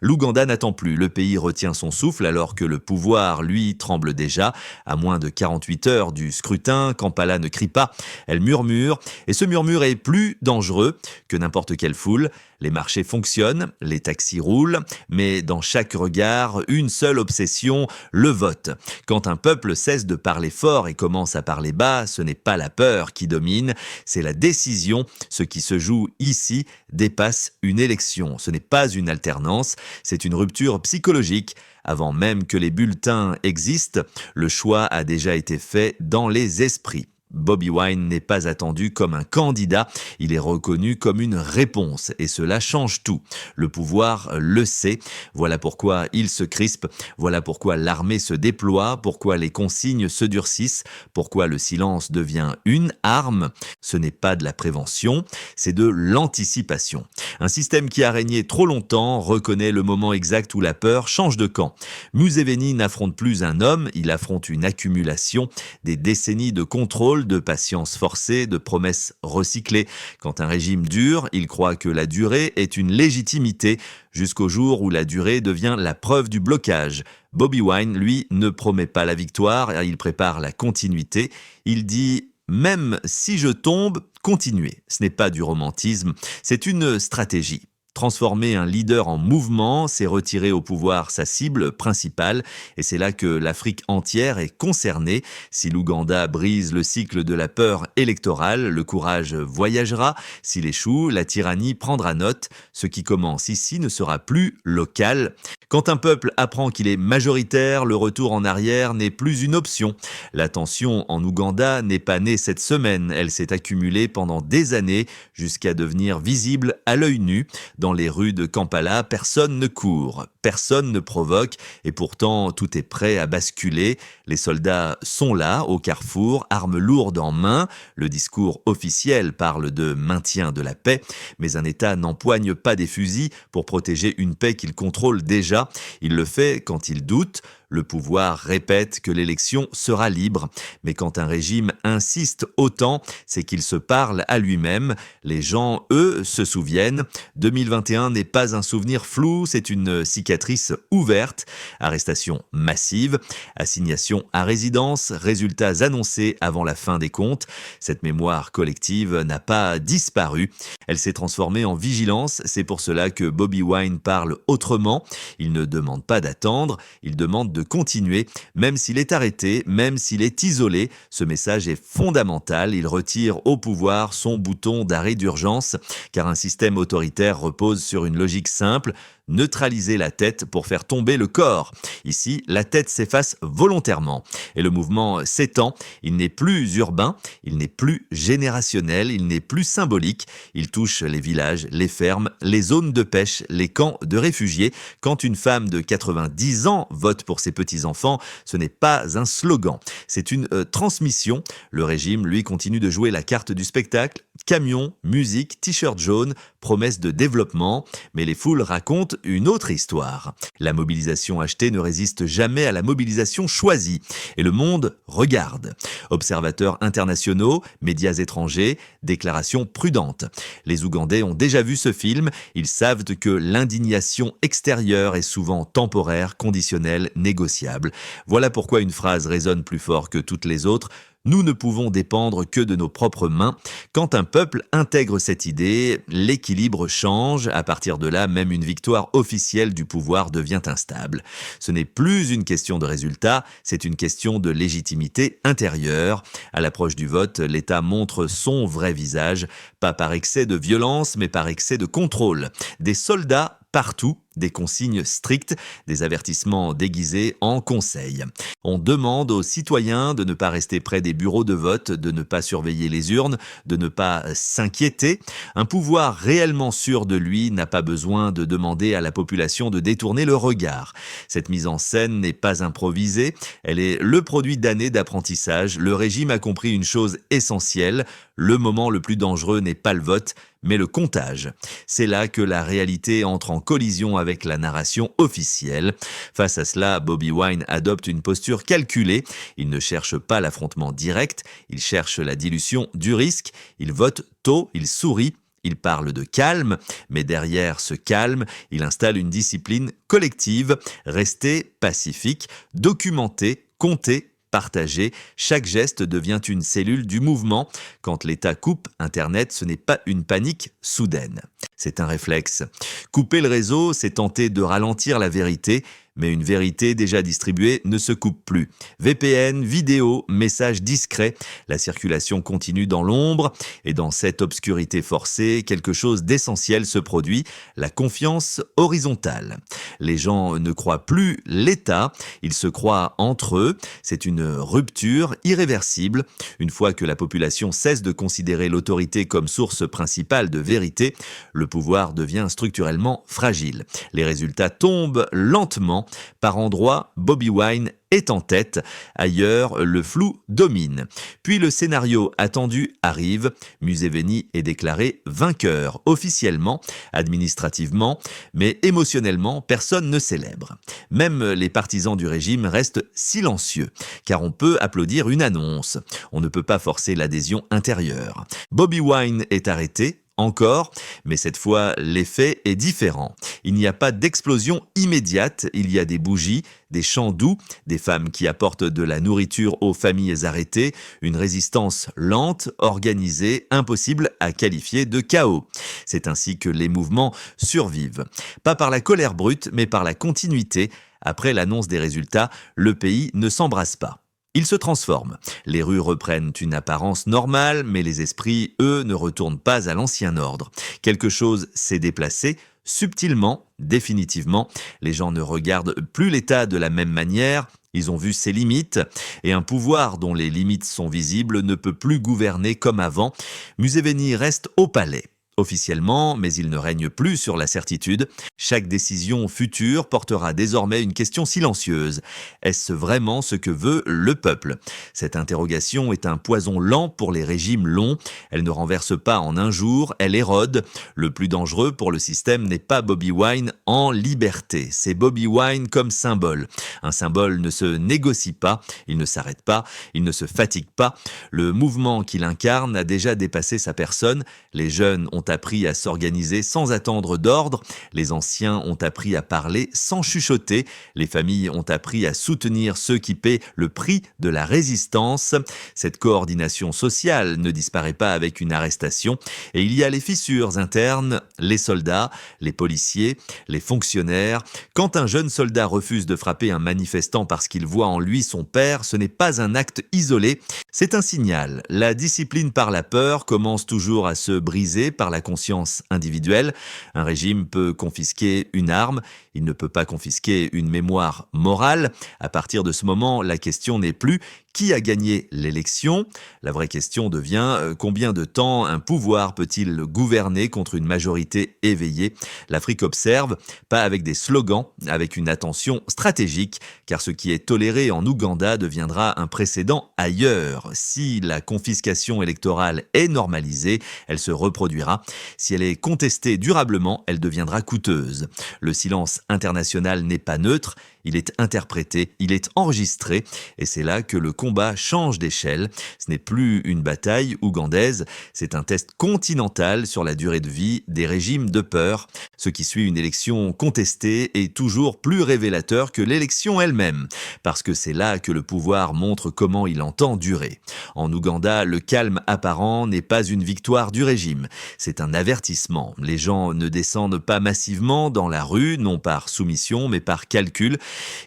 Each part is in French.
L'Ouganda n'attend plus, le pays retient son souffle alors que le pouvoir, lui, tremble déjà. À moins de 48 heures du scrutin, Kampala ne crie pas, elle murmure, et ce murmure est plus dangereux que n'importe quelle foule. Les marchés fonctionnent, les taxis roulent, mais dans chaque regard, une seule obsession, le vote. Quand un peuple cesse de parler fort et commence à parler bas, ce n'est pas la peur qui domine, c'est la décision. Ce qui se joue ici dépasse une élection. Ce n'est pas une alternance, c'est une rupture psychologique. Avant même que les bulletins existent, le choix a déjà été fait dans les esprits. Bobi Wine n'est pas attendu comme un candidat, il est reconnu comme une réponse et cela change tout. Le pouvoir le sait, voilà pourquoi il se crispe, voilà pourquoi l'armée se déploie, pourquoi les consignes se durcissent, pourquoi le silence devient une arme. Ce n'est pas de la prévention, c'est de l'anticipation. Un système qui a régné trop longtemps reconnaît le moment exact où la peur change de camp. Museveni n'affronte plus un homme, il affronte une accumulation, des décennies de contrôle, de patience forcée, de promesses recyclées. Quand un régime dure, il croit que la durée est une légitimité, jusqu'au jour où la durée devient la preuve du blocage. Bobi Wine, lui, ne promet pas la victoire, il prépare la continuité. Il dit « Même si je tombe, continuez ». Ce n'est pas du romantisme, c'est une stratégie. Transformer un leader en mouvement, c'est retirer au pouvoir sa cible principale, et c'est là que l'Afrique entière est concernée. Si l'Ouganda brise le cycle de la peur électorale, le courage voyagera. S'il échoue, la tyrannie prendra note. Ce qui commence ici ne sera plus local. Quand un peuple apprend qu'il est majoritaire, le retour en arrière n'est plus une option. La tension en Ouganda n'est pas née cette semaine, elle s'est accumulée pendant des années jusqu'à devenir visible à l'œil nu. Dans les rues de Kampala, personne ne court, personne ne provoque, et pourtant tout est prêt à basculer. Les soldats sont là, au carrefour, armes lourdes en main. Le discours officiel parle de maintien de la paix, mais un État n'empoigne pas des fusils pour protéger une paix qu'il contrôle déjà. Il le fait quand il doute. Le pouvoir répète que l'élection sera libre. Mais quand un régime insiste autant, c'est qu'il se parle à lui-même. Les gens, eux, se souviennent. 2021 n'est pas un souvenir flou, c'est une cicatrice ouverte. Arrestation massive, assignation à résidence, résultats annoncés avant la fin des comptes. Cette mémoire collective n'a pas disparu. Elle s'est transformée en vigilance. C'est pour cela que Bobi Wine parle autrement. Il ne demande pas d'attendre, il demande de continuer, même s'il est arrêté, même s'il est isolé. Ce message est fondamental. Il retire au pouvoir son bouton d'arrêt d'urgence, car un système autoritaire repose sur une logique simple: neutraliser la tête pour faire tomber le corps. Ici, la tête s'efface volontairement. Et le mouvement s'étend. Il n'est plus urbain, il n'est plus générationnel, il n'est plus symbolique. Il touche les villages, les fermes, les zones de pêche, les camps de réfugiés. Quand une femme de 90 ans vote pour ses petits-enfants, ce n'est pas un slogan, c'est une transmission. Le régime, lui, continue de jouer la carte du spectacle. Camions, musique, t-shirt jaune, promesses de développement. Mais les foules racontent une autre histoire. La mobilisation achetée ne résiste jamais à la mobilisation choisie. Et le monde regarde. Observateurs internationaux, médias étrangers, déclarations prudentes. Les Ougandais ont déjà vu ce film. Ils savent que l'indignation extérieure est souvent temporaire, conditionnelle, négociable. Voilà pourquoi une phrase résonne plus fort que toutes les autres. Nous ne pouvons dépendre que de nos propres mains. Quand un peuple intègre cette idée, l'équilibre change. À partir de là, même une victoire officielle du pouvoir devient instable. Ce n'est plus une question de résultat, c'est une question de légitimité intérieure. À l'approche du vote, l'État montre son vrai visage, pas par excès de violence, mais par excès de contrôle. Des soldats partout, des consignes strictes, des avertissements déguisés en conseils. On demande aux citoyens de ne pas rester près des bureaux de vote, de ne pas surveiller les urnes, de ne pas s'inquiéter. Un pouvoir réellement sûr de lui n'a pas besoin de demander à la population de détourner le regard. Cette mise en scène n'est pas improvisée, elle est le produit d'années d'apprentissage. Le régime a compris une chose essentielle: le moment le plus dangereux n'est pas le vote, mais le comptage. C'est là que la réalité entre en collision avec la narration officielle. Face à cela, Bobi Wine adopte une posture calculée. Il ne cherche pas l'affrontement direct, il cherche la dilution du risque. Il vote tôt, il sourit. Il parle de calme, mais derrière ce calme, il installe une discipline collective, rester pacifique, documenter, compter, partager. Chaque geste devient une cellule du mouvement. Quand l'État coupe Internet, ce n'est pas une panique soudaine. C'est un réflexe. Couper le réseau, c'est tenter de ralentir la vérité, mais une vérité déjà distribuée ne se coupe plus. VPN, vidéo, messages discrets, la circulation continue dans l'ombre, et dans cette obscurité forcée, quelque chose d'essentiel se produit, la confiance horizontale. Les gens ne croient plus l'État, ils se croient entre eux, c'est une rupture irréversible. Une fois que la population cesse de considérer l'autorité comme source principale de vérité, le pouvoir devient structurellement fragile. Les résultats tombent lentement. Par endroits, Bobi Wine est en tête. Ailleurs, le flou domine. Puis le scénario attendu arrive. Museveni est déclaré vainqueur, officiellement, administrativement, mais émotionnellement, personne ne célèbre. Même les partisans du régime restent silencieux, car on peut applaudir une annonce. On ne peut pas forcer l'adhésion intérieure. Bobi Wine est arrêté. Encore, mais cette fois, l'effet est différent. Il n'y a pas d'explosion immédiate, il y a des bougies, des chants doux, des femmes qui apportent de la nourriture aux familles arrêtées, une résistance lente, organisée, impossible à qualifier de chaos. C'est ainsi que les mouvements survivent. Pas par la colère brute, mais par la continuité. Après l'annonce des résultats, le pays ne s'embrasse pas. Il se transforme. Les rues reprennent une apparence normale, mais les esprits, eux, ne retournent pas à l'ancien ordre. Quelque chose s'est déplacé, subtilement, définitivement. Les gens ne regardent plus l'État de la même manière, ils ont vu ses limites, et un pouvoir dont les limites sont visibles ne peut plus gouverner comme avant. Museveni reste au palais. Officiellement, mais il ne règne plus sur la certitude. Chaque décision future portera désormais une question silencieuse. Est-ce vraiment ce que veut le peuple ? Cette interrogation est un poison lent pour les régimes longs. Elle ne renverse pas en un jour, elle érode. Le plus dangereux pour le système n'est pas Bobi Wine en liberté, c'est Bobi Wine comme symbole. Un symbole ne se négocie pas, il ne s'arrête pas, il ne se fatigue pas. Le mouvement qu'il incarne a déjà dépassé sa personne. Les jeunes ont appris à s'organiser sans attendre d'ordre, les anciens ont appris à parler sans chuchoter, les familles ont appris à soutenir ceux qui paient le prix de la résistance. Cette coordination sociale ne disparaît pas avec une arrestation, et il y a les fissures internes, les soldats, les policiers, les fonctionnaires. Quand un jeune soldat refuse de frapper un manifestant parce qu'il voit en lui son père, ce n'est pas un acte isolé, c'est un signal. La discipline par la peur commence toujours à se briser par la conscience individuelle. Un régime peut confisquer une arme, il ne peut pas confisquer une mémoire morale. À partir de ce moment, la question n'est plus qui a gagné l'élection. La vraie question devient combien de temps un pouvoir peut-il gouverner contre une majorité éveillée ? L'Afrique observe, pas avec des slogans, avec une attention stratégique, car ce qui est toléré en Ouganda deviendra un précédent ailleurs. Si la confiscation électorale est normalisée, elle se reproduira. Si elle est contestée durablement, elle deviendra coûteuse. Le silence international n'est pas neutre, il est interprété, il est enregistré, et c'est là que le combat change d'échelle. Ce n'est plus une bataille ougandaise, c'est un test continental sur la durée de vie des régimes de peur. Ce qui suit une élection contestée est toujours plus révélateur que l'élection elle-même, parce que c'est là que le pouvoir montre comment il entend durer. En Ouganda, le calme apparent n'est pas une victoire du régime, c'est un avertissement. Les gens ne descendent pas massivement dans la rue, non par soumission, mais par calcul.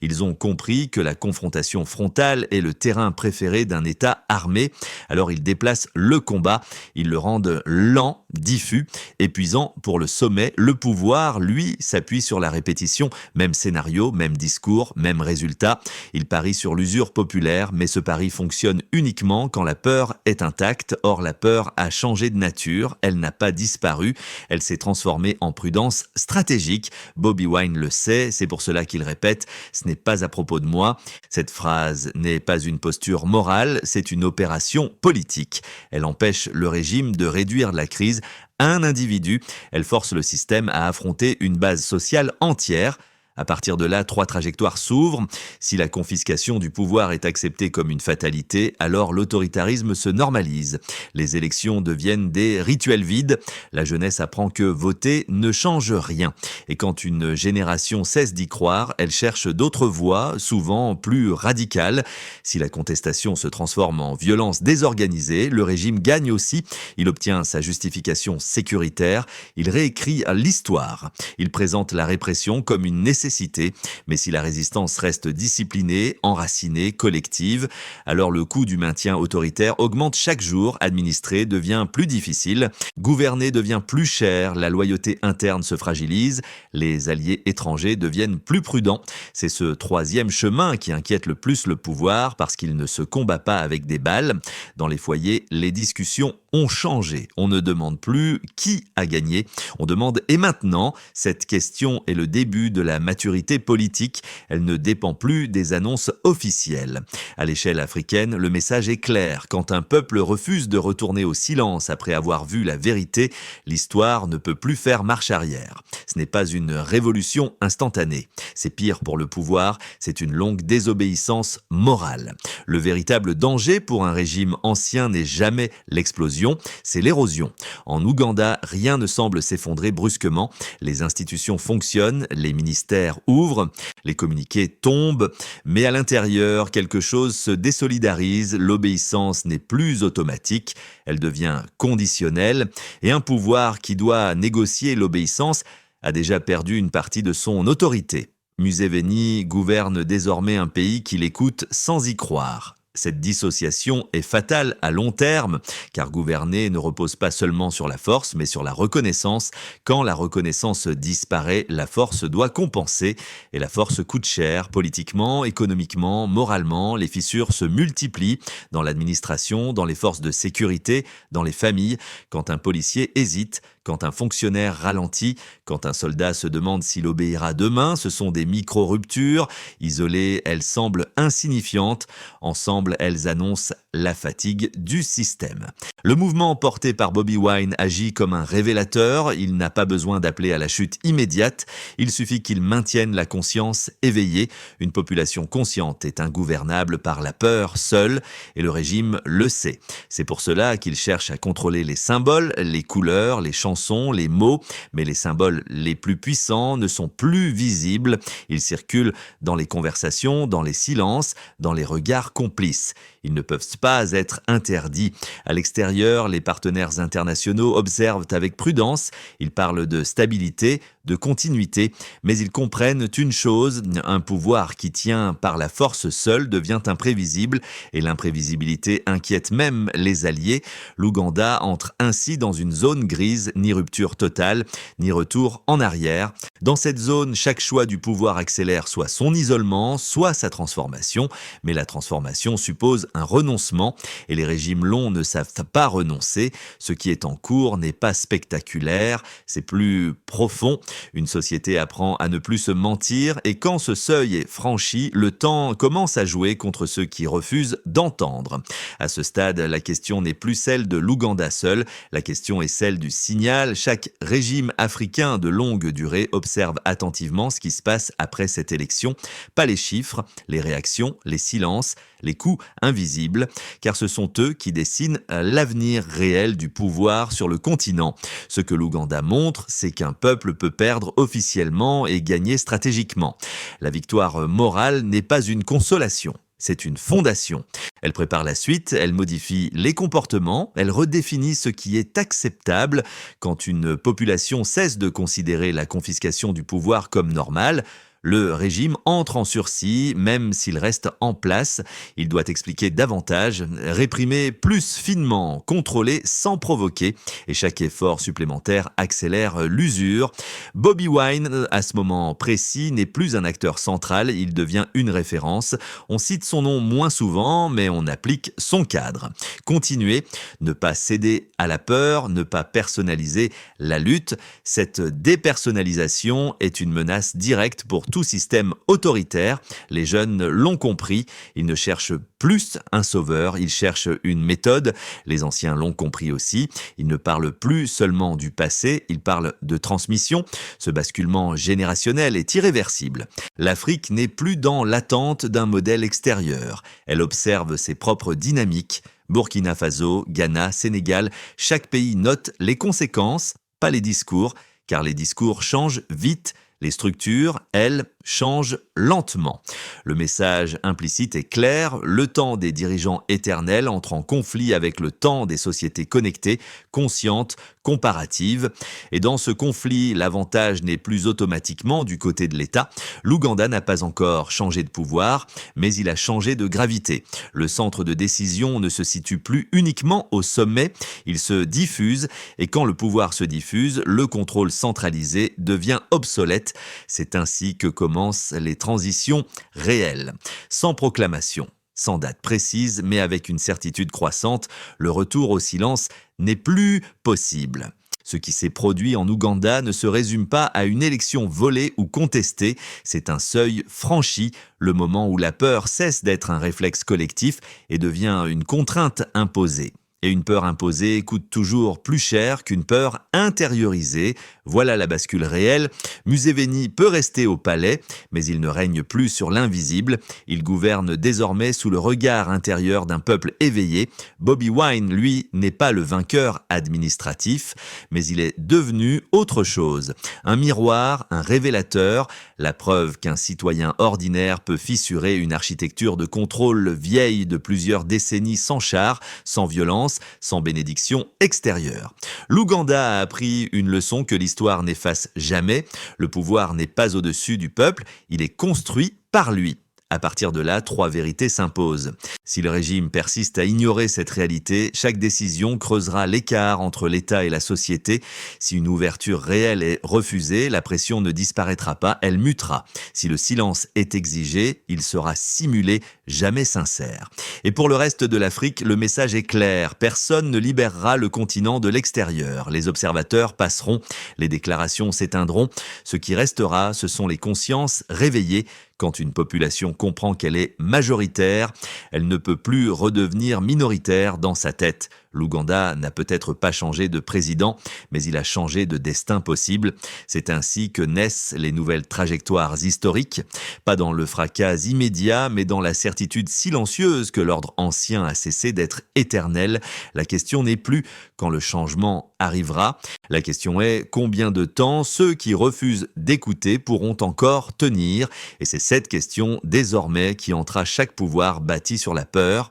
Ils ont compris que la confrontation frontale est le terrain préféré d'un État armé. Alors ils déplacent le combat, ils le rendent lent, diffus, épuisant pour le sommet. Le pouvoir, lui, s'appuie sur la répétition, même scénario, même discours, même résultat. Il parie sur l'usure populaire, mais ce pari fonctionne uniquement quand la peur est intacte. Or, la peur a changé de nature, elle n'a pas disparu, elle s'est transformée en prudence stratégique. Bobi Wine le sait, c'est pour cela qu'il répète « ce n'est pas à propos de moi ». Cette phrase n'est pas une posture morale, c'est une opération politique. Elle empêche le régime de réduire la crise à un individu. Elle force le système à affronter une base sociale entière. À partir de là, 3 trajectoires s'ouvrent. Si la confiscation du pouvoir est acceptée comme une fatalité, alors l'autoritarisme se normalise. Les élections deviennent des rituels vides. La jeunesse apprend que voter ne change rien. Et quand une génération cesse d'y croire, elle cherche d'autres voies, souvent plus radicales. Si la contestation se transforme en violence désorganisée, le régime gagne aussi. Il obtient sa justification sécuritaire. Il réécrit l'histoire. Il présente la répression comme une nécessité. Mais si la résistance reste disciplinée, enracinée, collective, alors le coût du maintien autoritaire augmente chaque jour, administrer devient plus difficile, gouverner devient plus cher, la loyauté interne se fragilise, les alliés étrangers deviennent plus prudents. C'est ce troisième chemin qui inquiète le plus le pouvoir parce qu'il ne se combat pas avec des balles. Dans les foyers, les discussions ont changé. On ne demande plus qui a gagné, on demande et maintenant. Cette question est le début de la maturité politique, elle ne dépend plus des annonces officielles. À l'échelle africaine, le message est clair. Quand un peuple refuse de retourner au silence après avoir vu la vérité, l'histoire ne peut plus faire marche arrière. Ce n'est pas une révolution instantanée. C'est pire pour le pouvoir, c'est une longue désobéissance morale. Le véritable danger pour un régime ancien n'est jamais l'explosion, c'est l'érosion. En Ouganda, rien ne semble s'effondrer brusquement. Les institutions fonctionnent, les ministères ouvrent, les communiqués tombent, mais à l'intérieur, quelque chose se désolidarise, l'obéissance n'est plus automatique, elle devient conditionnelle, et un pouvoir qui doit négocier l'obéissance a déjà perdu une partie de son autorité. Museveni gouverne désormais un pays qui l'écoute sans y croire. Cette dissociation est fatale à long terme, car gouverner ne repose pas seulement sur la force, mais sur la reconnaissance. Quand la reconnaissance disparaît, la force doit compenser, et la force coûte cher, politiquement, économiquement, moralement. Les fissures se multiplient dans l'administration, dans les forces de sécurité, dans les familles. Quand un policier hésite, quand un fonctionnaire ralentit, quand un soldat se demande s'il obéira demain, ce sont des micro-ruptures. Isolées, elles semblent insignifiantes. Ensemble, elles annoncent la fatigue du système. Le mouvement porté par Bobi Wine agit comme un révélateur. Il n'a pas besoin d'appeler à la chute immédiate. Il suffit qu'il maintienne la conscience éveillée. Une population consciente est ingouvernable par la peur seule, et le régime le sait. C'est pour cela qu'il cherche à contrôler les symboles, les couleurs, les chansons, les mots, mais les symboles les plus puissants ne sont plus visibles. Ils circulent dans les conversations, dans les silences, dans les regards complices. Ils ne peuvent pas être interdits. À l'extérieur, les partenaires internationaux observent avec prudence. Ils parlent de stabilité, de continuité, mais ils comprennent une chose, un pouvoir qui tient par la force seul devient imprévisible, et l'imprévisibilité inquiète même les alliés. L'Ouganda entre ainsi dans une zone grise, ni rupture totale, ni retour en arrière. Dans cette zone, chaque choix du pouvoir accélère soit son isolement, soit sa transformation, mais la transformation suppose un renoncement, et les régimes longs ne savent pas renoncer. Ce qui est en cours n'est pas spectaculaire, c'est plus profond. Une société apprend à ne plus se mentir, et quand ce seuil est franchi, le temps commence à jouer contre ceux qui refusent d'entendre. À ce stade, la question n'est plus celle de l'Ouganda seul, la question est celle du signal. Chaque régime africain de longue durée observe attentivement ce qui se passe après cette élection, pas les chiffres, les réactions, les silences, les coups invisibles, car ce sont eux qui dessinent l'avenir réel du pouvoir sur le continent. Ce que l'Ouganda montre, c'est qu'un peuple peut perdre officiellement et gagner stratégiquement. La victoire morale n'est pas une consolation. C'est une fondation. Elle prépare la suite, elle modifie les comportements, elle redéfinit ce qui est acceptable. Quand une population cesse de considérer la confiscation du pouvoir comme normale, le régime entre en sursis, même s'il reste en place. Il doit expliquer davantage, réprimer plus finement, contrôler sans provoquer. Et chaque effort supplémentaire accélère l'usure. Bobi Wine, à ce moment précis, n'est plus un acteur central, il devient une référence. On cite son nom moins souvent, mais on applique son cadre. Continuer, ne pas céder à la peur, ne pas personnaliser la lutte. Cette dépersonnalisation est une menace directe pour tout système autoritaire. Les jeunes l'ont compris, ils ne cherchent plus un sauveur, ils cherchent une méthode. Les anciens l'ont compris aussi, ils ne parlent plus seulement du passé, ils parlent de transmission. Ce basculement générationnel est irréversible. L'Afrique n'est plus dans l'attente d'un modèle extérieur. Elle observe ses propres dynamiques. Burkina Faso, Ghana, Sénégal, chaque pays note les conséquences, pas les discours, car les discours changent vite. Les structures, elles, changent lentement. Le message implicite est clair, le temps des dirigeants éternels entre en conflit avec le temps des sociétés connectées, conscientes, comparatives. Et dans ce conflit, l'avantage n'est plus automatiquement du côté de l'État. L'Ouganda n'a pas encore changé de pouvoir, mais il a changé de gravité. Le centre de décision ne se situe plus uniquement au sommet, il se diffuse, et quand le pouvoir se diffuse, le contrôle centralisé devient obsolète. C'est ainsi que commencent les transitions réelles. Sans proclamation, sans date précise, mais avec une certitude croissante, le retour au silence n'est plus possible. Ce qui s'est produit en Ouganda ne se résume pas à une élection volée ou contestée, c'est un seuil franchi, le moment où la peur cesse d'être un réflexe collectif et devient une contrainte imposée. Et une peur imposée coûte toujours plus cher qu'une peur intériorisée. Voilà la bascule réelle. Museveni peut rester au palais, mais il ne règne plus sur l'invisible. Il gouverne désormais sous le regard intérieur d'un peuple éveillé. Bobi Wine, lui, n'est pas le vainqueur administratif, mais il est devenu autre chose. Un miroir, un révélateur, la preuve qu'un citoyen ordinaire peut fissurer une architecture de contrôle vieille de plusieurs décennies sans char, sans violence, sans bénédiction extérieure. L'Ouganda a appris une leçon que l'histoire n'efface jamais. Le pouvoir n'est pas au-dessus du peuple, il est construit par lui. À partir de là, 3 vérités s'imposent. Si le régime persiste à ignorer cette réalité, chaque décision creusera l'écart entre l'État et la société. Si une ouverture réelle est refusée, la pression ne disparaîtra pas, elle mutera. Si le silence est exigé, il sera simulé, jamais sincère. Et pour le reste de l'Afrique, le message est clair. Personne ne libérera le continent de l'extérieur. Les observateurs passeront, les déclarations s'éteindront. Ce qui restera, ce sont les consciences réveillées. Quand une population comprend qu'elle est majoritaire, elle ne peut plus redevenir minoritaire dans sa tête. L'Ouganda n'a peut-être pas changé de président, mais il a changé de destin possible. C'est ainsi que naissent les nouvelles trajectoires historiques, pas dans le fracas immédiat, mais dans la certitude silencieuse que l'ordre ancien a cessé d'être éternel. La question n'est plus quand le changement arrivera. La question est combien de temps ceux qui refusent d'écouter pourront encore tenir. Et c'est cette question désormais qui hantera chaque pouvoir bâti sur la peur.